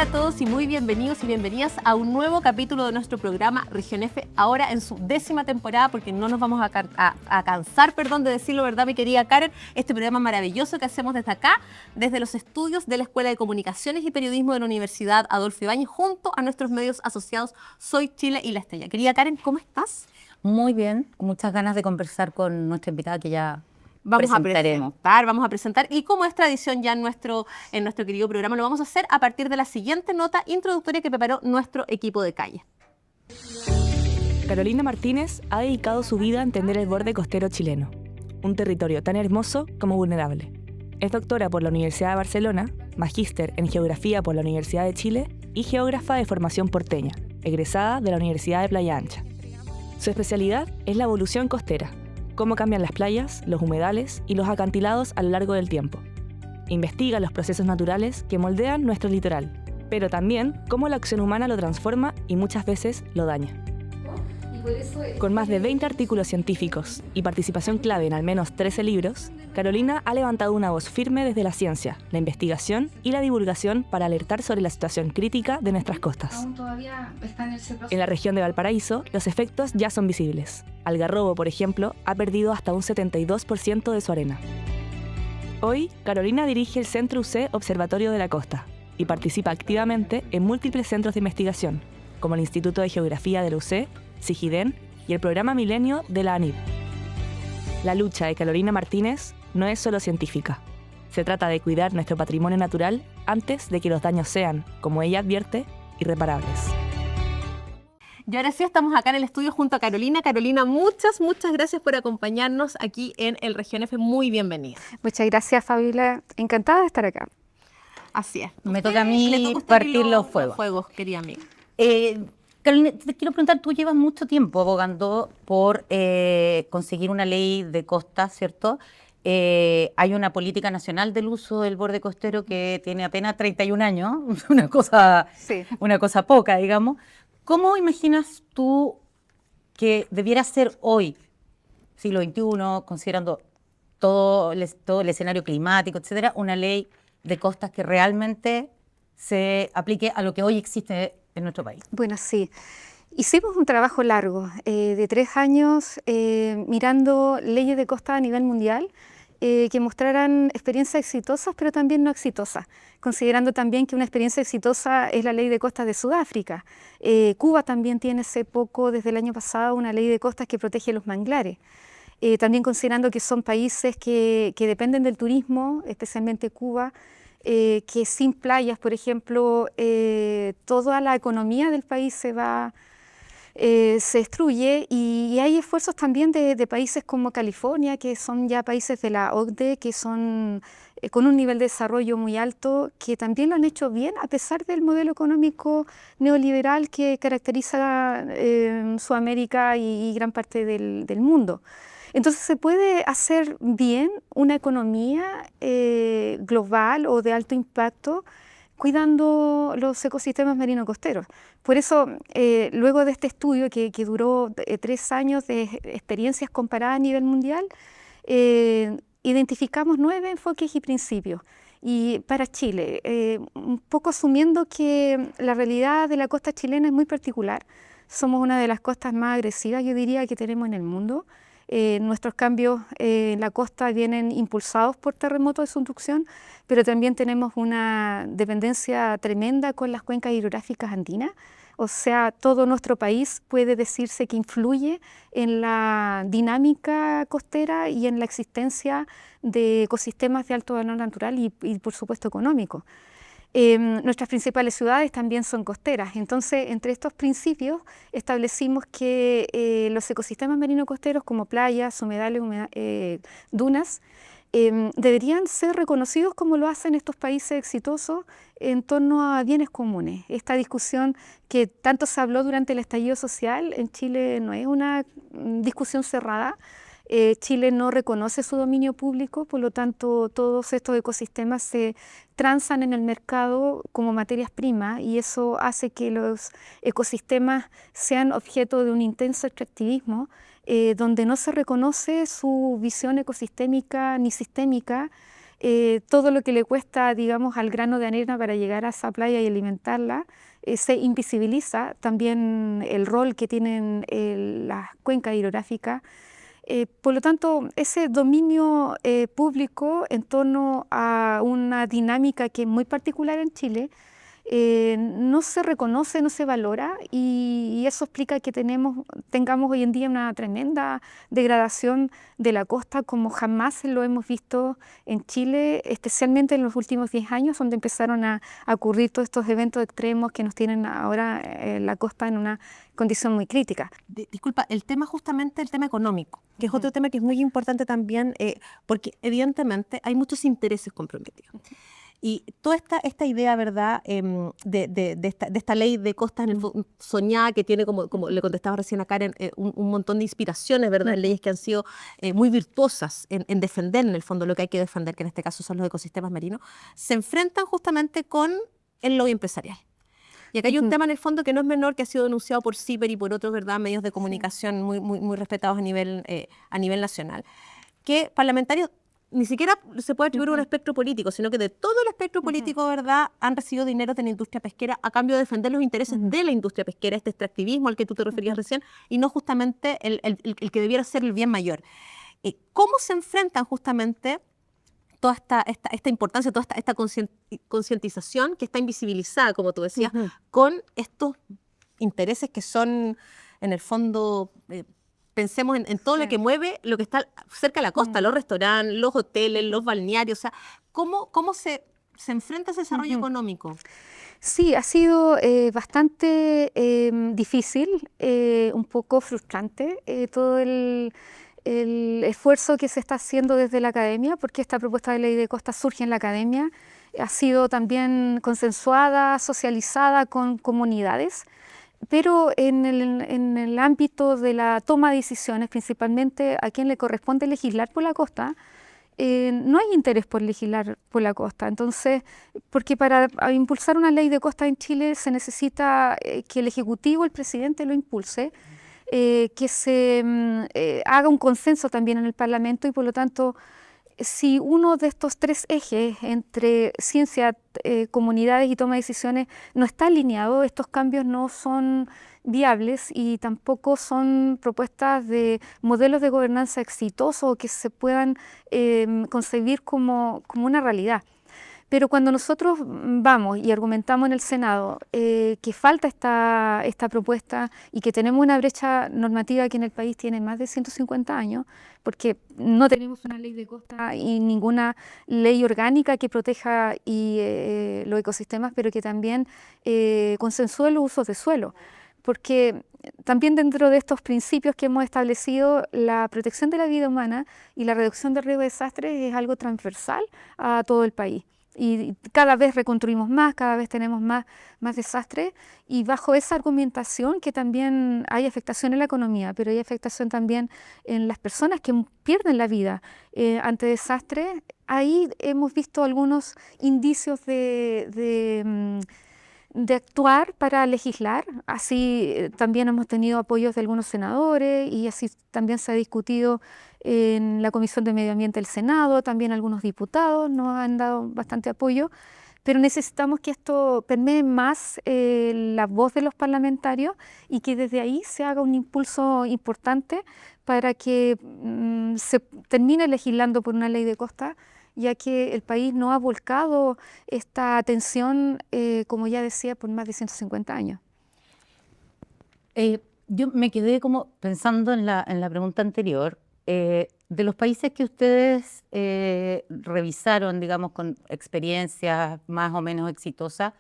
Hola a todos y muy bienvenidos y bienvenidas a un nuevo capítulo de nuestro programa Región F, ahora en su 10ª temporada, porque no nos vamos a cansar, de decirlo, ¿verdad, mi querida Karen? Este programa maravilloso que hacemos desde acá, desde los estudios de la Escuela de Comunicaciones y Periodismo de la Universidad Adolfo Ibáñez, junto a nuestros medios asociados Soy Chile y La Estrella. Querida Karen, ¿cómo estás? Muy bien, con muchas ganas de conversar con nuestra invitada que ya Vamos presentaremos. a presentar, y como es tradición ya en nuestro querido programa, lo vamos a hacer a partir de la siguiente nota introductoria que preparó nuestro equipo de calle. Carolina Martínez ha dedicado su vida a entender el borde costero chileno, un territorio tan hermoso como vulnerable. Es doctora por la Universidad de Barcelona, magíster en Geografía por la Universidad de Chile y geógrafa de formación porteña, egresada de la Universidad de Playa Ancha. Su especialidad es la evolución costera, cómo cambian las playas, los humedales y los acantilados a lo largo del tiempo. Investiga los procesos naturales que moldean nuestro litoral, pero también cómo la acción humana lo transforma y muchas veces lo daña. Con más de 20 artículos científicos y participación clave en al menos 13 libros, Carolina ha levantado una voz firme desde la ciencia, la investigación y la divulgación para alertar sobre la situación crítica de nuestras costas. En la región de Valparaíso, los efectos ya son visibles. Algarrobo, por ejemplo, ha perdido hasta un 72% de su arena. Hoy, Carolina dirige el Centro UC Observatorio de la Costa y participa activamente en múltiples centros de investigación, como el Instituto de Geografía de la UC, SIGIDEN y el Programa Milenio de la ANIP. La lucha de Carolina Martínez no es solo científica. Se trata de cuidar nuestro patrimonio natural antes de que los daños sean, como ella advierte, irreparables. Y ahora sí, estamos acá en el estudio junto a Carolina. Carolina, muchas gracias por acompañarnos aquí en el Región F. Muy bienvenida. Muchas gracias, Fabiola. Encantada de estar acá. Así es. Me toca a mí partir los fuegos. Querida amiga. Carolina, te quiero preguntar, tú llevas mucho tiempo abogando por conseguir una ley de costas, ¿cierto? Hay una política nacional del uso del borde costero que tiene apenas 31 años, una cosa poca, digamos. ¿Cómo imaginas tú que debiera ser hoy, siglo XXI, considerando todo el escenario climático, etcétera, una ley de costas que realmente se aplique a lo que hoy existe en nuestro país? Bueno, sí. Hicimos un trabajo largo de 3 años mirando leyes de costa a nivel mundial que mostraran experiencias exitosas, pero también no exitosas, considerando también que una experiencia exitosa es la ley de costas de Sudáfrica. Cuba también tiene hace poco, desde el año pasado, una ley de costas que protege los manglares. También considerando que son países que dependen del turismo, especialmente Cuba, que sin playas, por ejemplo, toda la economía del país se destruye, y hay esfuerzos también de países como California, que son ya países de la OCDE, que son con un nivel de desarrollo muy alto, que también lo han hecho bien a pesar del modelo económico neoliberal que caracteriza Sudamérica y gran parte del mundo. Entonces se puede hacer bien una economía global o de alto impacto cuidando los ecosistemas marino-costeros. Por eso, luego de este estudio que duró 3 años de experiencias comparadas a nivel mundial, identificamos 9 enfoques y principios. Y para Chile, un poco asumiendo que la realidad de la costa chilena es muy particular. Somos una de las costas más agresivas, yo diría, que tenemos en el mundo. Nuestros cambios en la costa vienen impulsados por terremotos de subducción, pero también tenemos una dependencia tremenda con las cuencas hidrográficas andinas. O sea, todo nuestro país puede decirse que influye en la dinámica costera y en la existencia de ecosistemas de alto valor natural y por supuesto, económico. Nuestras principales ciudades también son costeras. Entonces, entre estos principios establecimos que los ecosistemas marino-costeros como playas, humedales, dunas, deberían ser reconocidos como lo hacen estos países exitosos en torno a bienes comunes. Esta discusión que tanto se habló durante el estallido social en Chile no es una discusión cerrada. Chile no reconoce su dominio público, por lo tanto todos estos ecosistemas se transan en el mercado como materias primas, y eso hace que los ecosistemas sean objeto de un intenso extractivismo donde no se reconoce su visión ecosistémica ni sistémica todo lo que le cuesta, digamos, al grano de arena para llegar a esa playa y alimentarla, se invisibiliza. También el rol que tienen las cuencas hidrográficas. Por lo tanto, ese dominio público en torno a una dinámica que es muy particular en Chile, no se reconoce, no se valora, y eso explica que tengamos hoy en día una tremenda degradación de la costa como jamás lo hemos visto en Chile, especialmente en los últimos 10 años, donde empezaron a ocurrir todos estos eventos extremos que nos tienen ahora la costa en una condición muy crítica. Disculpa, el tema justamente, el tema económico, que es otro tema que es muy importante también, porque evidentemente hay muchos intereses comprometidos. Y toda esta idea, ¿verdad?, de esta ley de costas soñada, que tiene, como le contestaba recién a Karen, un montón de inspiraciones, ¿verdad?, en leyes que han sido muy virtuosas en defender, en el fondo, lo que hay que defender, que en este caso son los ecosistemas marinos, se enfrentan justamente con el lobby empresarial. Y acá hay un tema en el fondo que no es menor, que ha sido denunciado por CIPER y por otros, ¿verdad?, medios de comunicación muy respetados a nivel nacional, que parlamentarios ni siquiera se puede atribuir un espectro político, sino que de todo el espectro político, ¿verdad?, han recibido dinero de la industria pesquera a cambio de defender los intereses de la industria pesquera, este extractivismo al que tú te referías recién, y no justamente el que debiera ser el bien mayor. ¿Cómo se enfrentan justamente toda esta importancia, toda esta concientización que está invisibilizada, como tú decías, con estos intereses que son, en el fondo, pensemos en todo lo que mueve, lo que está cerca de la costa, los restaurantes, los hoteles, los balnearios, o sea, ¿cómo se enfrenta ese desarrollo económico? Sí, ha sido bastante difícil, un poco frustrante todo el esfuerzo que se está haciendo desde la academia, porque esta propuesta de ley de costa surge en la academia, ha sido también consensuada, socializada con comunidades, pero en el ámbito de la toma de decisiones, principalmente a quien le corresponde legislar por la costa, no hay interés por legislar por la costa. Entonces, porque para impulsar una ley de costa en Chile se necesita que el Ejecutivo, el presidente, lo impulse, que se haga un consenso también en el Parlamento, y por lo tanto, si uno de estos tres ejes entre ciencia, comunidades y toma de decisiones no está alineado, estos cambios no son viables y tampoco son propuestas de modelos de gobernanza exitosos o que se puedan concebir como una realidad. Pero cuando nosotros vamos y argumentamos en el Senado que falta esta propuesta y que tenemos una brecha normativa que en el país tiene más de 150 años, porque no tenemos una ley de costa y ninguna ley orgánica que proteja los ecosistemas, pero que también consensúe los usos de suelo. Porque también dentro de estos principios que hemos establecido, la protección de la vida humana y la reducción del riesgo de desastres es algo transversal a todo el país. Y cada vez reconstruimos más, cada vez tenemos más desastres, y bajo esa argumentación que también hay afectación en la economía, pero hay afectación también en las personas que pierden la vida ante desastres. Ahí hemos visto algunos indicios de actuar para legislar. Así también hemos tenido apoyos de algunos senadores, y así también se ha discutido en la Comisión de Medio Ambiente del Senado, también algunos diputados nos han dado bastante apoyo, pero necesitamos que esto permee más la voz de los parlamentarios y que desde ahí se haga un impulso importante para que se termine legislando por una ley de costa, ya que el país no ha volcado esta atención, como ya decía, por más de 150 años. Yo me quedé como pensando en la pregunta anterior. De los países que ustedes revisaron, digamos, con experiencias más o menos exitosas,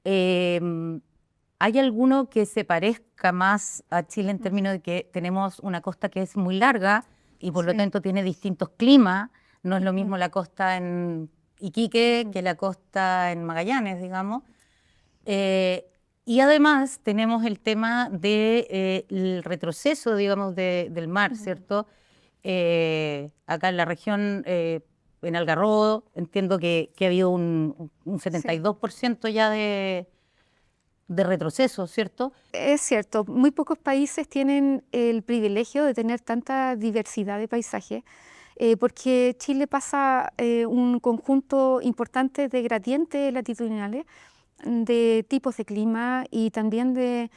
¿hay alguno que se parezca más a Chile en términos de que tenemos una costa que es muy larga y por lo tanto tiene distintos climas? No es lo mismo la costa en Iquique que la costa en Magallanes, digamos. Y además tenemos el tema del retroceso, digamos, del mar, ¿cierto? Acá en la región, en Algarrobo, entiendo que ha habido un 72% ya de retroceso, ¿cierto? Es cierto, muy pocos países tienen el privilegio de tener tanta diversidad de paisajes. porque Chile pasa un conjunto importante de gradientes latitudinales, de tipos de clima y también de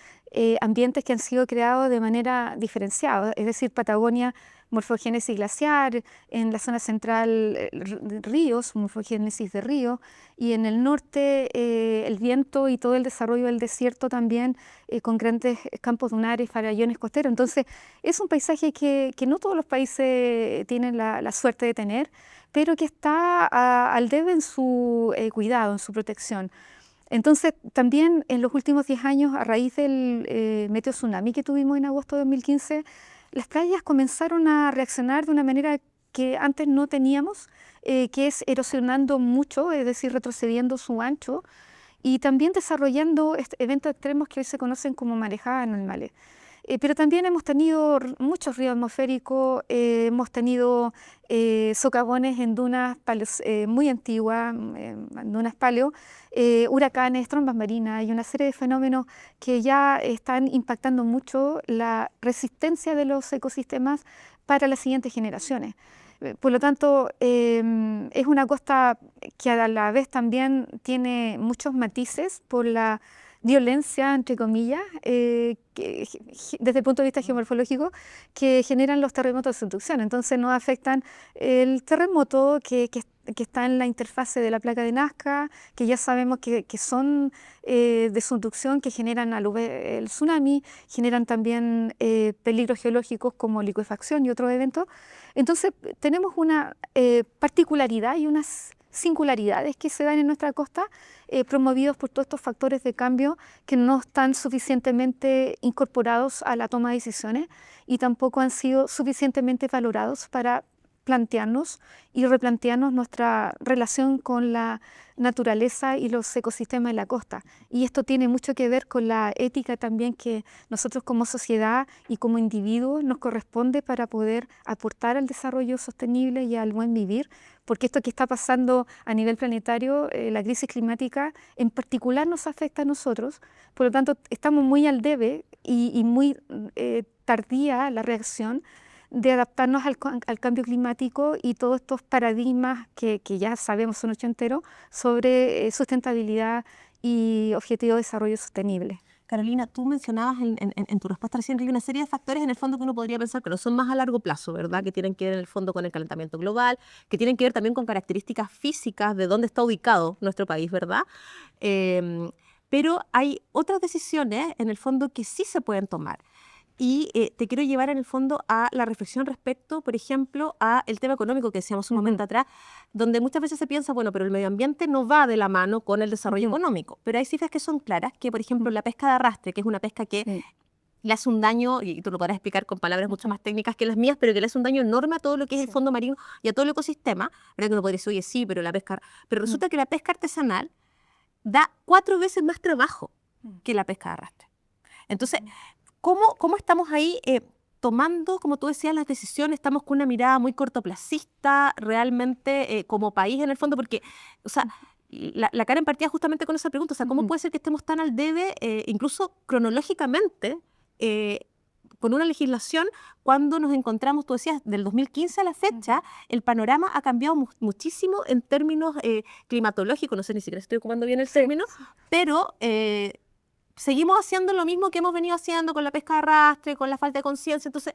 ambientes que han sido creados de manera diferenciada, es decir, Patagonia, morfogénesis glaciar, en la zona central ríos, morfogénesis de ríos, y en el norte el viento y todo el desarrollo del desierto también con grandes campos dunares, farallones costeros. Entonces es un paisaje que no todos los países tienen la suerte de tener, pero que está al debe en su cuidado, en su protección. Entonces, también en los últimos 10 años, a raíz del meteo tsunami que tuvimos en agosto de 2015, las playas comenzaron a reaccionar de una manera que antes no teníamos, que es erosionando mucho, es decir, retrocediendo su ancho, y también desarrollando eventos extremos que hoy se conocen como marejadas normales. Pero también hemos tenido muchos ríos atmosféricos, hemos tenido socavones en dunas muy antiguas, dunas paleo, huracanes, trombas marinas y una serie de fenómenos que ya están impactando mucho la resistencia de los ecosistemas para las siguientes generaciones. Por lo tanto, es una costa que a la vez también tiene muchos matices por la violencia, entre comillas, desde el punto de vista geomorfológico, que generan los terremotos de subducción. Entonces nos afectan el terremoto que está en la interfase de la placa de Nazca, que ya sabemos que son de subducción, que generan a la vez el tsunami, generan también peligros geológicos como licuefacción y otros eventos. Entonces tenemos una particularidad y unas singularidades que se dan en nuestra costa, promovidos por todos estos factores de cambio que no están suficientemente incorporados a la toma de decisiones y tampoco han sido suficientemente valorados para plantearnos y replantearnos nuestra relación con la naturaleza y los ecosistemas de la costa. Y esto tiene mucho que ver con la ética también que nosotros como sociedad y como individuos nos corresponde para poder aportar al desarrollo sostenible y al buen vivir, porque esto que está pasando a nivel planetario, la crisis climática en particular nos afecta a nosotros, por lo tanto estamos muy al debe y muy tardía la reacción de adaptarnos al cambio climático y todos estos paradigmas que ya sabemos son ochenteros sobre sustentabilidad y objetivo de desarrollo sostenible. Carolina, tú mencionabas en tu respuesta recién que hay una serie de factores en el fondo que uno podría pensar que no son más a largo plazo, ¿verdad? Que tienen que ver en el fondo con el calentamiento global, que tienen que ver también con características físicas de dónde está ubicado nuestro país, ¿verdad? Pero hay otras decisiones en el fondo que sí se pueden tomar. Y te quiero llevar en el fondo a la reflexión respecto, por ejemplo, a el tema económico que decíamos un momento atrás, donde muchas veces se piensa, bueno, pero el medio ambiente no va de la mano con el desarrollo económico. Pero hay cifras que son claras, que por ejemplo la pesca de arrastre, que es una pesca que le hace un daño, y tú lo podrás explicar con palabras mucho más técnicas que las mías, pero que le hace un daño enorme a todo lo que es el fondo marino y a todo el ecosistema. ¿Verdad? Que uno podría decir, oye, sí, pero la pesca... Pero resulta que la pesca artesanal da 4 veces más trabajo que la pesca de arrastre. Entonces, ¿cómo estamos ahí tomando, como tú decías, las decisiones? Estamos con una mirada muy cortoplacista realmente como país en el fondo, porque, o sea, la Karen partía justamente con esa pregunta, o sea, ¿cómo puede ser que estemos tan al debe, incluso cronológicamente, con una legislación cuando nos encontramos, tú decías, del 2015 a la fecha, el panorama ha cambiado muchísimo en términos climatológicos, no sé ni siquiera estoy ocupando bien el término, pero... seguimos haciendo lo mismo que hemos venido haciendo con la pesca de arrastre, con la falta de conciencia. Entonces,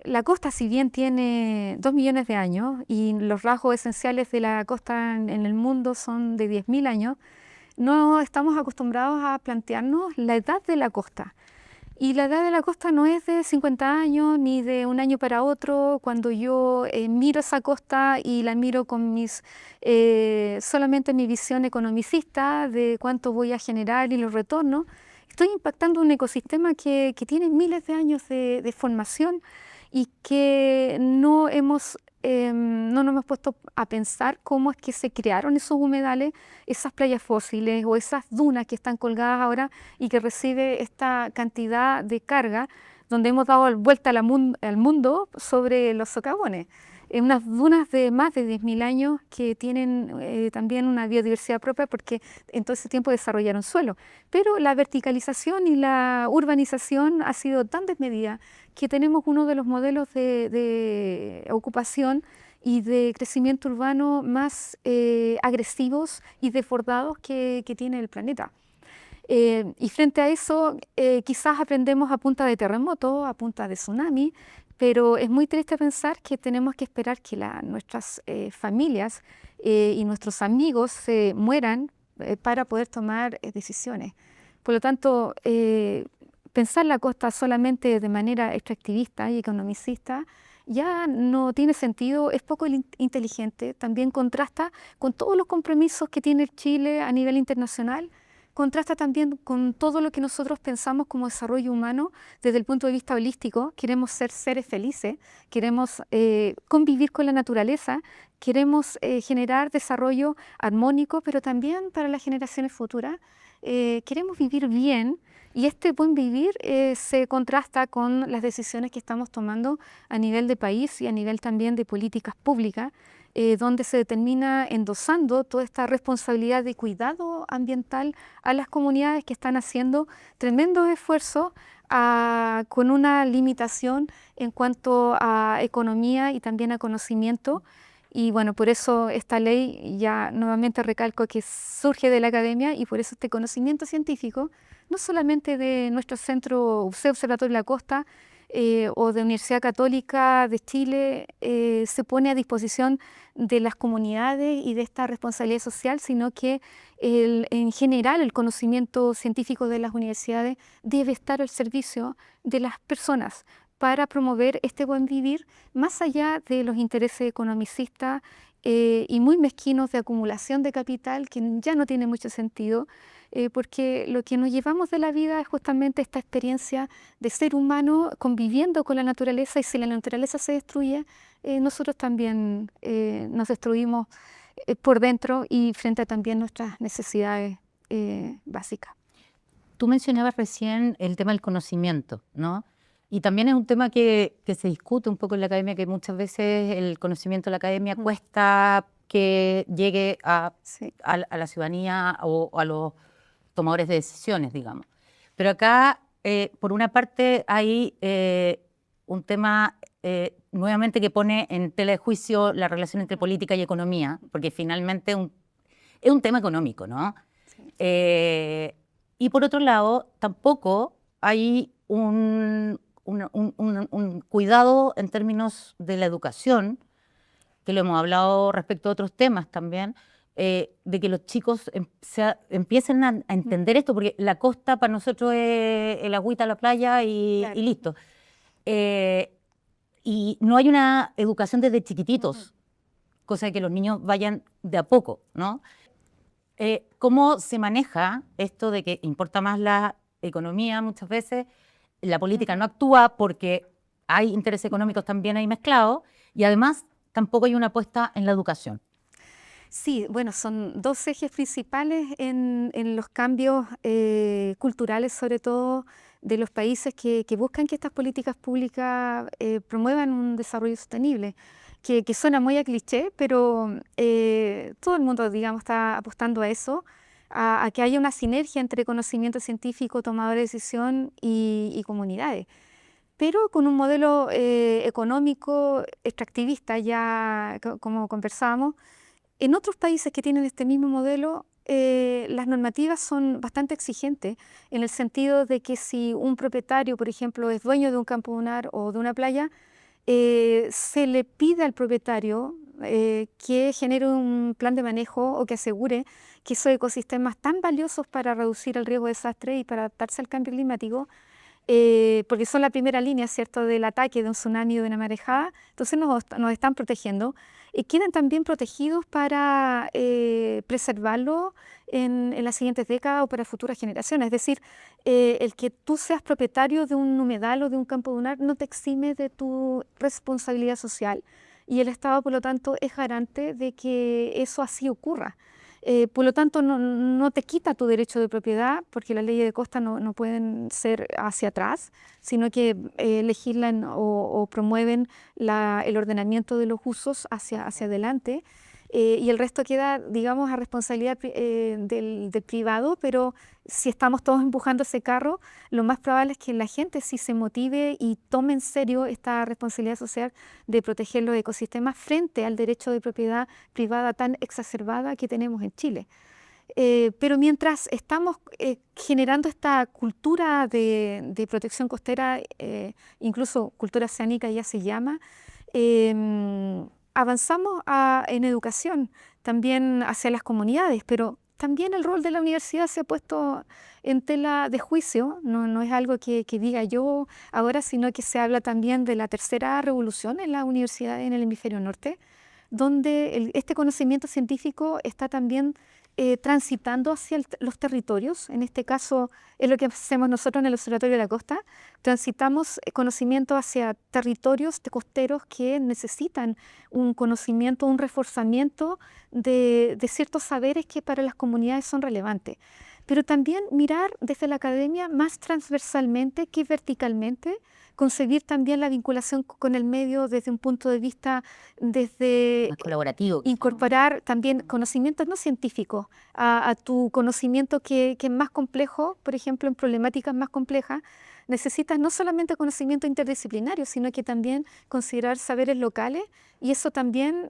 la costa, si bien tiene 2 millones de años y los rasgos esenciales de la costa en el mundo son de 10.000 años, no estamos acostumbrados a plantearnos la edad de la costa. Y la edad de la costa no es de 50 años ni de un año para otro. Cuando yo miro esa costa y la miro con solamente mi visión economicista de cuánto voy a generar y los retornos, estoy impactando un ecosistema que tiene miles de años de formación y que no nos hemos puesto a pensar cómo es que se crearon esos humedales, esas playas fósiles o esas dunas que están colgadas ahora y que recibe esta cantidad de carga, donde hemos dado vuelta al mundo sobre los socavones. unas dunas de más de 10.000 años que tienen también una biodiversidad propia porque en todo ese tiempo desarrollaron suelo. Pero la verticalización y la urbanización ha sido tan desmedida que tenemos uno de los modelos de ocupación y de crecimiento urbano más agresivos y desbordados que tiene el planeta. Y frente a eso, quizás aprendemos a punta de terremoto, a punta de tsunami, pero es muy triste pensar que tenemos que esperar que nuestras familias y nuestros amigos se mueran para poder tomar decisiones. Por lo tanto, pensar la costa solamente de manera extractivista y economicista ya no tiene sentido, es poco inteligente, también contrasta con todos los compromisos que tiene Chile a nivel internacional, contrasta también con todo lo que nosotros pensamos como desarrollo humano desde el punto de vista holístico. Queremos ser seres felices, queremos convivir con la naturaleza, queremos generar desarrollo armónico, pero también para las generaciones futuras. Queremos vivir bien y este buen vivir se contrasta con las decisiones que estamos tomando a nivel de país y a nivel también de políticas públicas, donde se determina endosando toda esta responsabilidad de cuidado ambiental a las comunidades que están haciendo tremendos esfuerzos con una limitación en cuanto a economía y también a conocimiento. Y bueno, por eso esta ley, ya nuevamente recalco que surge de la academia y por eso este conocimiento científico, no solamente de nuestro centro UCE Observatorio de la Costa o de Universidad Católica de Chile, se pone a disposición de las comunidades y de esta responsabilidad social, sino que en general el conocimiento científico de las universidades debe estar al servicio de las personas, para promover este buen vivir más allá de los intereses economicistas y muy mezquinos de acumulación de capital que ya no tiene mucho sentido, porque lo que nos llevamos de la vida es justamente esta experiencia de ser humano conviviendo con la naturaleza, y si la naturaleza se destruye, nosotros también nos destruimos por dentro y frente a también nuestras necesidades básicas. Tú mencionabas recién el tema del conocimiento, ¿no? Y también es un tema que se discute un poco en la academia, que muchas veces el conocimiento de la academia cuesta que llegue a la ciudadanía o a los tomadores de decisiones, digamos. Pero acá, por una parte, hay un tema nuevamente que pone en tela de juicio la relación entre política y economía, porque finalmente es un tema económico, ¿no? Sí. Y por otro lado, tampoco hay un cuidado en términos de la educación, que lo hemos hablado respecto a otros temas también, de que los chicos empiecen a entender esto, porque la costa para nosotros es el agüita a la playa y listo. Y no hay una educación desde chiquititos, cosa de que los niños vayan de a poco, ¿no? ¿Cómo se maneja esto de que importa más la economía muchas veces? La política no actúa porque hay intereses económicos también ahí mezclados y además tampoco hay una apuesta en la educación. Sí, bueno, son dos ejes principales en los cambios culturales, sobre todo de los países que buscan que estas políticas públicas promuevan un desarrollo sostenible, que suena muy a cliché, pero todo el mundo, digamos, está apostando a eso, a que haya una sinergia entre conocimiento científico, tomadores de decisión y comunidades. Pero con un modelo económico extractivista, ya como conversábamos. En otros países que tienen este mismo modelo, las normativas son bastante exigentes, en el sentido de que si un propietario, por ejemplo, es dueño de un campo dunar o de una playa, se le pide al propietario que genere un plan de manejo o que asegure que esos ecosistemas tan valiosos para reducir el riesgo de desastre y para adaptarse al cambio climático, porque son la primera línea, ¿cierto?, del ataque de un tsunami o de una marejada, entonces nos están protegiendo. Quedan también protegidos para preservarlo en las siguientes décadas o para futuras generaciones. Es decir, el que tú seas propietario de un humedal o de un campo dunar no te exime de tu responsabilidad social, y el Estado, por lo tanto, es garante de que eso así ocurra. Por lo tanto, no te quita tu derecho de propiedad, porque las leyes de costa no pueden ser hacia atrás, sino que legislan o promueven el ordenamiento de los usos hacia adelante. Y el resto queda, digamos, a responsabilidad del privado, pero si estamos todos empujando ese carro, lo más probable es que la gente sí se motive y tome en serio esta responsabilidad social de proteger los ecosistemas frente al derecho de propiedad privada tan exacerbada que tenemos en Chile. Pero mientras estamos generando esta cultura de protección costera, incluso cultura oceánica ya se llama, avanzamos en educación también hacia las comunidades, pero también el rol de la universidad se ha puesto en tela de juicio, no es algo que diga yo ahora, sino que se habla también de la tercera revolución en la universidad en el hemisferio norte, donde este conocimiento científico está también transitando hacia los territorios. En este caso es lo que hacemos nosotros en el Observatorio de la Costa. Transitamos conocimiento hacia territorios costeros que necesitan un conocimiento, un reforzamiento de ciertos saberes que para las comunidades son relevantes. Pero también mirar desde la academia más transversalmente que verticalmente, concebir también la vinculación con el medio desde un punto de vista desde Más colaborativo. incorporar también conocimientos no científicos a tu conocimiento que es más complejo. Por ejemplo, en problemáticas más complejas necesitas no solamente conocimiento interdisciplinario, sino que también considerar saberes locales, y eso también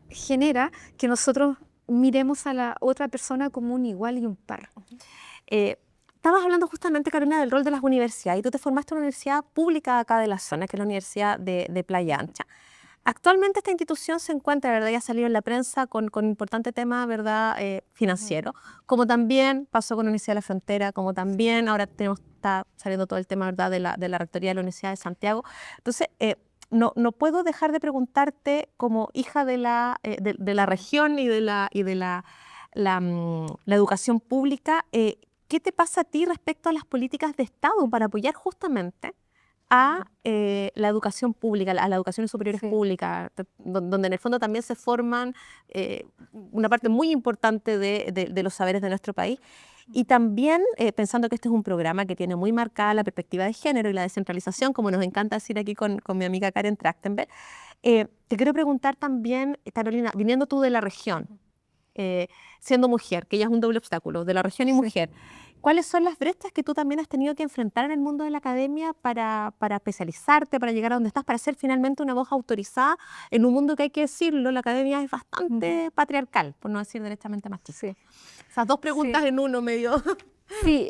genera que nosotros miremos a la otra persona como un igual y un par. Estabas hablando justamente, Carolina, del rol de las universidades, y tú te formaste en una universidad pública acá de la zona, que es la Universidad de Playa Ancha. Actualmente esta institución se encuentra, ¿verdad? Ya ha salido en la prensa con importante tema, ¿verdad? Financiero, como también pasó con la Universidad de la Frontera, como también ahora está saliendo todo el tema, ¿verdad? de la Rectoría de la Universidad de Santiago. Entonces, no puedo dejar de preguntarte, como hija de la región y de la educación pública, ¿qué te pasa a ti respecto a las políticas de Estado para apoyar justamente a la educación pública, a las educaciones superiores públicas, donde en el fondo también se forman una parte muy importante de los saberes de nuestro país? Y también pensando que este es un programa que tiene muy marcada la perspectiva de género y la descentralización, como nos encanta decir aquí con mi amiga Karen Trachtenberg, te quiero preguntar también, Carolina, viniendo tú de la región, siendo mujer, que ya es un doble obstáculo, de la región y mujer, ¿cuáles son las brechas que tú también has tenido que enfrentar en el mundo de la academia para especializarte, para llegar a donde estás, para ser finalmente una voz autorizada en un mundo que, hay que decirlo, la academia es bastante patriarcal, por no decir directamente machista? Sí. Esas dos preguntas en uno medio. Sí,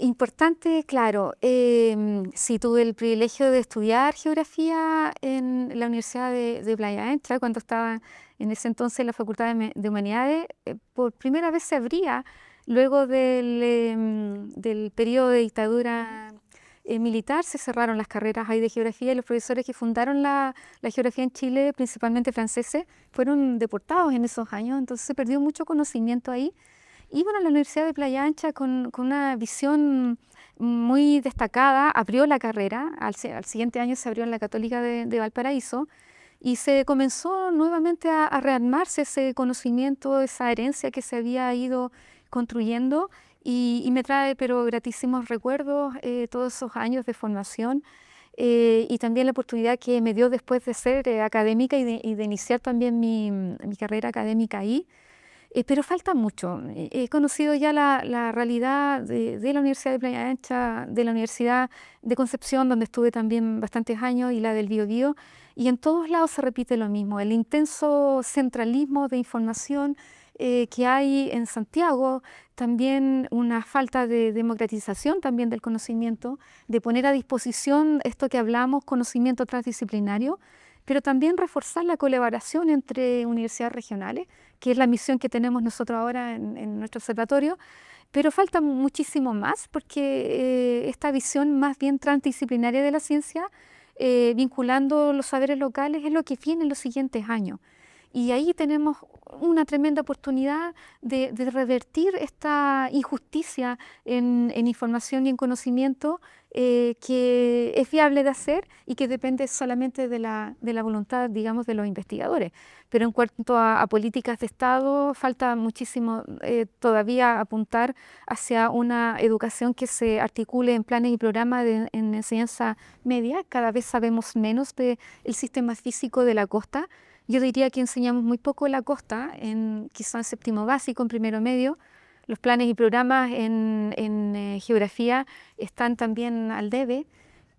importante, claro. Sí, tuve el privilegio de estudiar geografía en la Universidad de Playa Ancha cuando estaba en ese entonces en la Facultad de Humanidades. Por primera vez se abría, luego del periodo de dictadura militar, se cerraron las carreras ahí de geografía, y los profesores que fundaron la geografía en Chile, principalmente franceses, fueron deportados en esos años, entonces se perdió mucho conocimiento ahí. Y bueno, la Universidad de Playa Ancha, con una visión muy destacada, abrió la carrera. Al siguiente año se abrió en la Católica de Valparaíso, y se comenzó nuevamente a rearmarse ese conocimiento, esa herencia que se había ido construyendo, y me trae pero gratísimos recuerdos todos esos años de formación, y también la oportunidad que me dio después de ser académica y de iniciar también mi carrera académica ahí. Pero falta mucho. He conocido ya la realidad de la Universidad de Playa Ancha, de la Universidad de Concepción, donde estuve también bastantes años, y la del Biobío, y en todos lados se repite lo mismo, el intenso centralismo de información que hay en Santiago, también una falta de democratización también del conocimiento, de poner a disposición esto que hablamos, conocimiento transdisciplinario, pero también reforzar la colaboración entre universidades regionales, que es la misión que tenemos nosotros ahora en nuestro observatorio. Pero falta muchísimo más, porque esta visión más bien transdisciplinaria de la ciencia, vinculando los saberes locales, es lo que viene en los siguientes años. Y ahí tenemos una tremenda oportunidad de revertir esta injusticia en información y en conocimiento que es viable de hacer y que depende solamente de la voluntad, digamos, de los investigadores. Pero en cuanto a políticas de Estado, falta muchísimo todavía apuntar hacia una educación que se articule en planes y programas en enseñanza media. Cada vez sabemos menos del sistema físico de la costa. Yo diría que enseñamos muy poco la costa, quizá en séptimo básico, en primero medio. Los planes y programas en geografía están también al debe.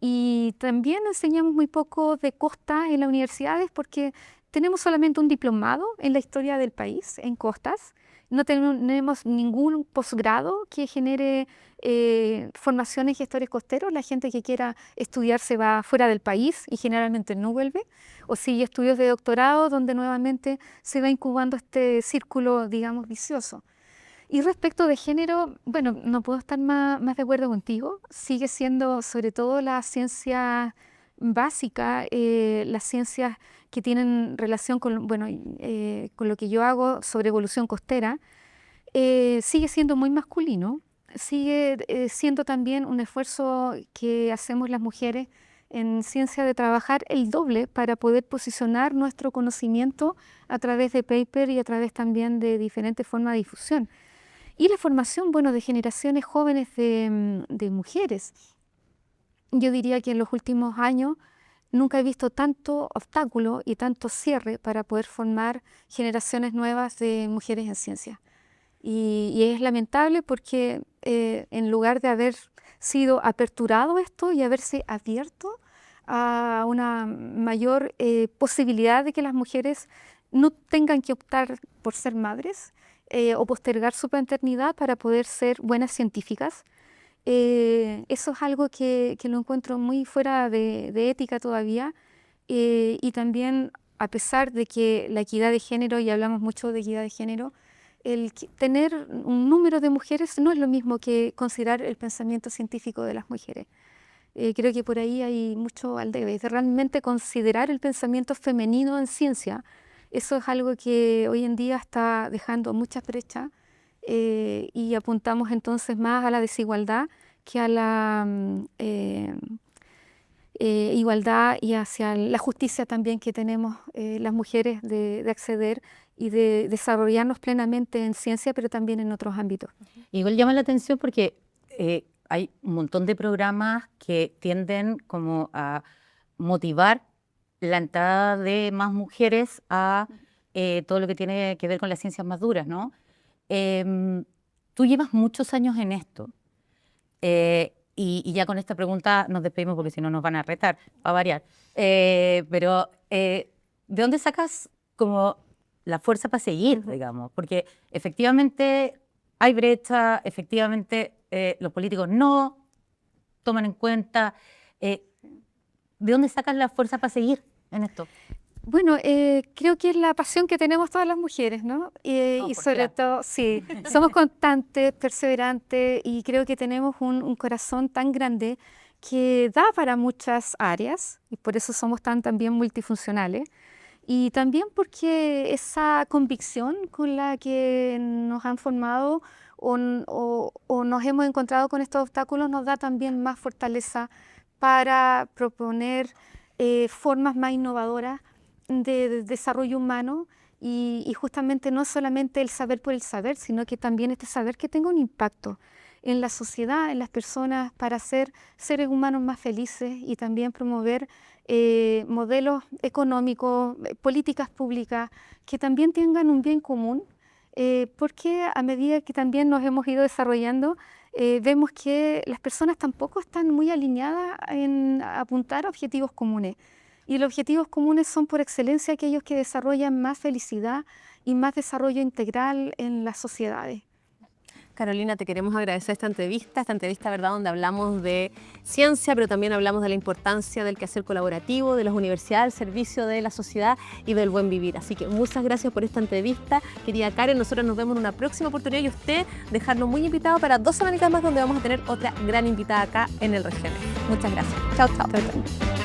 Y también enseñamos muy poco de costa en las universidades porque tenemos solamente un diplomado en la historia del país, en costas. No tenemos ningún posgrado que genere formación en gestores costeros. La gente que quiera estudiar se va fuera del país y generalmente no vuelve. O sigue estudios de doctorado donde nuevamente se va incubando este círculo, digamos, vicioso. Y respecto de género, bueno, no puedo estar más de acuerdo contigo. Sigue siendo sobre todo la ciencia básica, las ciencias que tienen relación con, bueno, con lo que yo hago sobre evolución costera, sigue siendo muy masculino, sigue siendo también un esfuerzo que hacemos las mujeres en ciencia de trabajar el doble para poder posicionar nuestro conocimiento a través de paper y a través también de diferentes formas de difusión. Y la formación, bueno, de generaciones jóvenes de mujeres. Yo diría que en los últimos años nunca he visto tanto obstáculo y tanto cierre para poder formar generaciones nuevas de mujeres en ciencia. Y es lamentable porque en lugar de haber sido aperturado esto y haberse abierto a una mayor posibilidad de que las mujeres no tengan que optar por ser madres o postergar su paternidad para poder ser buenas científicas, eso es algo que lo encuentro muy fuera de ética todavía y también a pesar de que la equidad de género, y hablamos mucho de equidad de género, el tener un número de mujeres no es lo mismo que considerar el pensamiento científico de las mujeres. Creo que por ahí hay mucho al debe, de realmente considerar el pensamiento femenino en ciencia. Eso es algo que hoy en día está dejando muchas brechas y apuntamos entonces más a la desigualdad que a la igualdad y hacia la justicia también que tenemos las mujeres de acceder y de desarrollarnos plenamente en ciencia, pero también en otros ámbitos. Igual llama la atención porque hay un montón de programas que tienden como a motivar la entrada de más mujeres a todo lo que tiene que ver con las ciencias más duras, ¿no? Tú llevas muchos años en esto y ya con esta pregunta nos despedimos porque si no nos van a retar, a variar. Pero ¿de dónde sacas como la fuerza para seguir, digamos? Porque efectivamente hay brecha, efectivamente los políticos no toman en cuenta. ¿De dónde sacas la fuerza para seguir en esto? Bueno, creo que es la pasión que tenemos todas las mujeres, ¿no? Y sobre todo, sí, somos constantes, perseverantes y creo que tenemos un corazón tan grande que da para muchas áreas y por eso somos también multifuncionales. Y también porque esa convicción con la que nos han formado o nos hemos encontrado con estos obstáculos nos da también más fortaleza para proponer formas más innovadoras de desarrollo humano y justamente no solamente el saber por el saber, sino que también este saber que tenga un impacto en la sociedad, en las personas, para ser seres humanos más felices y también promover modelos económicos, políticas públicas que también tengan un bien común, porque a medida que también nos hemos ido desarrollando, vemos que las personas tampoco están muy alineadas en apuntar a objetivos comunes. Y los objetivos comunes son por excelencia aquellos que desarrollan más felicidad y más desarrollo integral en las sociedades. Carolina, te queremos agradecer esta entrevista, ¿verdad?, donde hablamos de ciencia, pero también hablamos de la importancia del quehacer colaborativo, de las universidades al servicio de la sociedad y del buen vivir. Así que muchas gracias por esta entrevista, querida Karen. Nosotros nos vemos en una próxima oportunidad y usted dejarlo muy invitado para 2 semanitas más donde vamos a tener otra gran invitada acá en el Región. Muchas gracias. Chao, chao.